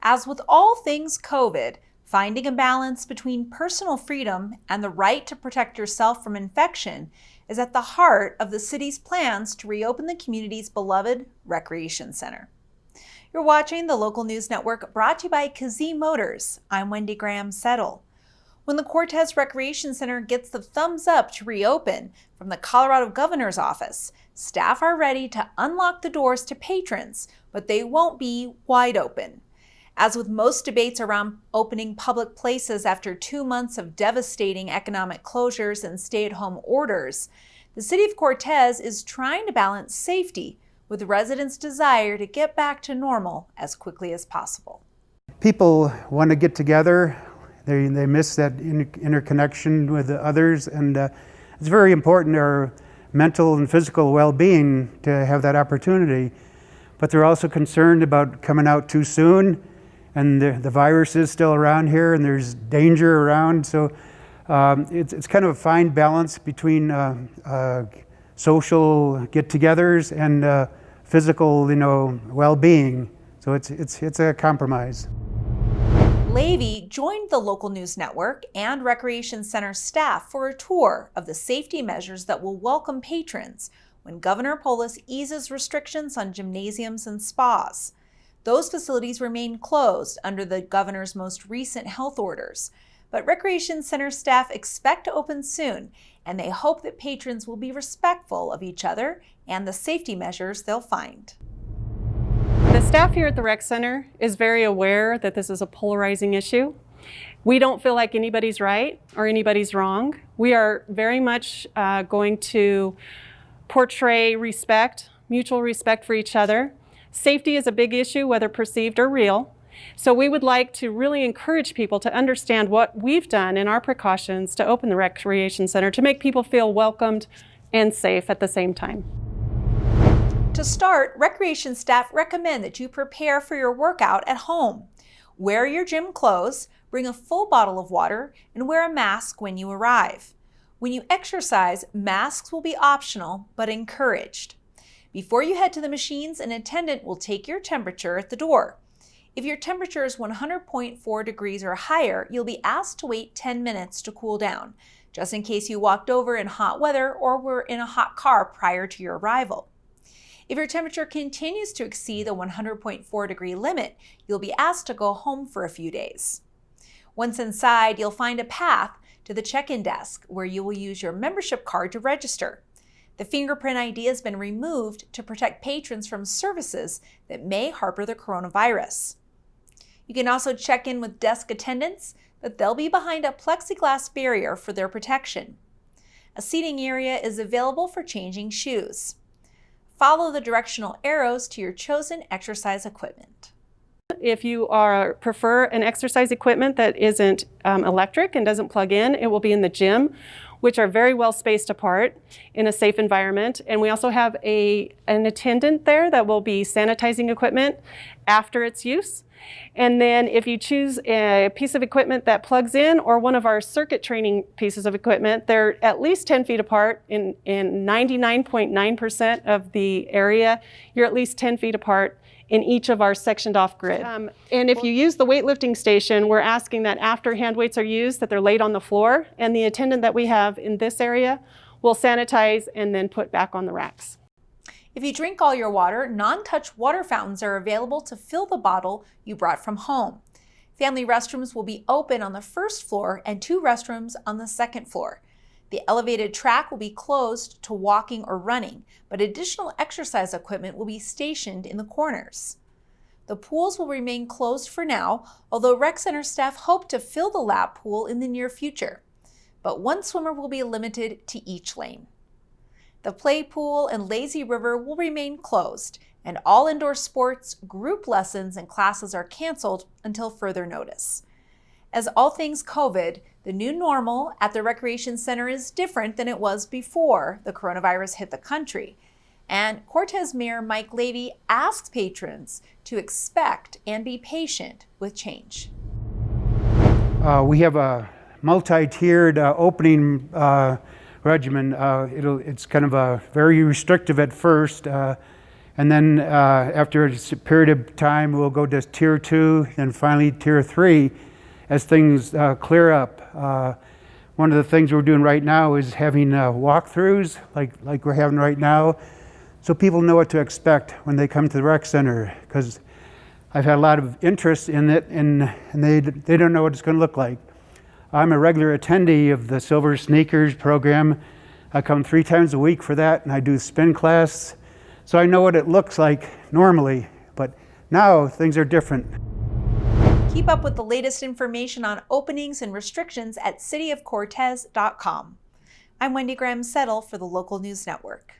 As with all things COVID, finding a balance between personal freedom and the right to protect yourself from infection is at the heart of the city's plans to reopen the community's beloved recreation center. You're watching the Local News Network, brought to you by Kazee Motors. I'm Wendy Graham-Settle. When the Cortez Recreation Center gets the thumbs up to reopen from the Colorado Governor's office, staff are ready to unlock the doors to patrons, but they won't be wide open. As with most debates around opening public places after 2 months of devastating economic closures and stay-at-home orders, the city of Cortez is trying to balance safety with residents' desire to get back to normal as quickly as possible. People want to get together. They miss that interconnection with the others, and it's very important, our mental and physical well-being, to have that opportunity. But they're also concerned about coming out too soon, and the virus is still around here, and there's danger around. So it's kind of a fine balance between social get-togethers and physical, well-being. So it's a compromise. Levy joined the Local News Network and Recreation Center staff for a tour of the safety measures that will welcome patrons when Governor Polis eases restrictions on gymnasiums and spas. Those facilities remain closed under the governor's most recent health orders, but Recreation Center staff expect to open soon, and they hope that patrons will be respectful of each other and the safety measures they'll find. The staff here at the Rec Center is very aware that this is a polarizing issue. We don't feel like anybody's right or anybody's wrong. We are very much going to portray respect, mutual respect for each other. Safety is a big issue, whether perceived or real. So we would like to really encourage people to understand what we've done in our precautions to open the Recreation Center to make people feel welcomed and safe at the same time. To start, recreation staff recommend that you prepare for your workout at home. Wear your gym clothes, bring a full bottle of water, and wear a mask when you arrive. When you exercise, masks will be optional but encouraged. Before you head to the machines, an attendant will take your temperature at the door. If your temperature is 100.4 degrees or higher, you'll be asked to wait 10 minutes to cool down, just in case you walked over in hot weather or were in a hot car prior to your arrival. If your temperature continues to exceed the 100.4 degree limit, you'll be asked to go home for a few days. Once inside, you'll find a path to the check-in desk where you will use your membership card to register. The fingerprint ID has been removed to protect patrons from services that may harbor the coronavirus. You can also check in with desk attendants, but they'll be behind a plexiglass barrier for their protection. A seating area is available for changing shoes. Follow the directional arrows to your chosen exercise equipment. If you prefer an exercise equipment that isn't electric and doesn't plug in, it will be in the gym, which are very well spaced apart in a safe environment. And we also have an attendant there that will be sanitizing equipment after its use. And then if you choose a piece of equipment that plugs in, or one of our circuit training pieces of equipment, they're at least 10 feet apart. In 99.9% of the area, you're at least 10 feet apart in each of our sectioned off grid. And if you use the weightlifting station, we're asking that after hand weights are used, that they're laid on the floor, and the attendant that we have in this area will sanitize and then put back on the racks. If you drink all your water, non-touch water fountains are available to fill the bottle you brought from home. Family restrooms will be open on the first floor and 2 restrooms on the second floor. The elevated track will be closed to walking or running, but additional exercise equipment will be stationed in the corners. The pools will remain closed for now, although Rec Center staff hope to fill the lap pool in the near future. But one swimmer will be limited to each lane. The play pool and lazy river will remain closed, and all indoor sports, group lessons, and classes are canceled until further notice. As all things COVID, the new normal at the Recreation Center is different than it was before the coronavirus hit the country. And Cortez Mayor Mike Levy asks patrons to expect and be patient with change. We have a multi-tiered opening regimen. It's kind of very restrictive at first. And then after a period of time, we'll go to Tier 2, and finally Tier 3 as things clear up. One of the things we're doing right now is having walkthroughs like we're having right now, so people know what to expect when they come to the rec center, because I've had a lot of interest in it, and they don't know what it's going to look like. I'm a regular attendee of the Silver Sneakers program. I come 3 times a week for that, and I do spin class. So I know what it looks like normally, but now things are different. Keep up with the latest information on openings and restrictions at cityofcortez.com. I'm Wendy Graham Settle for the Local News Network.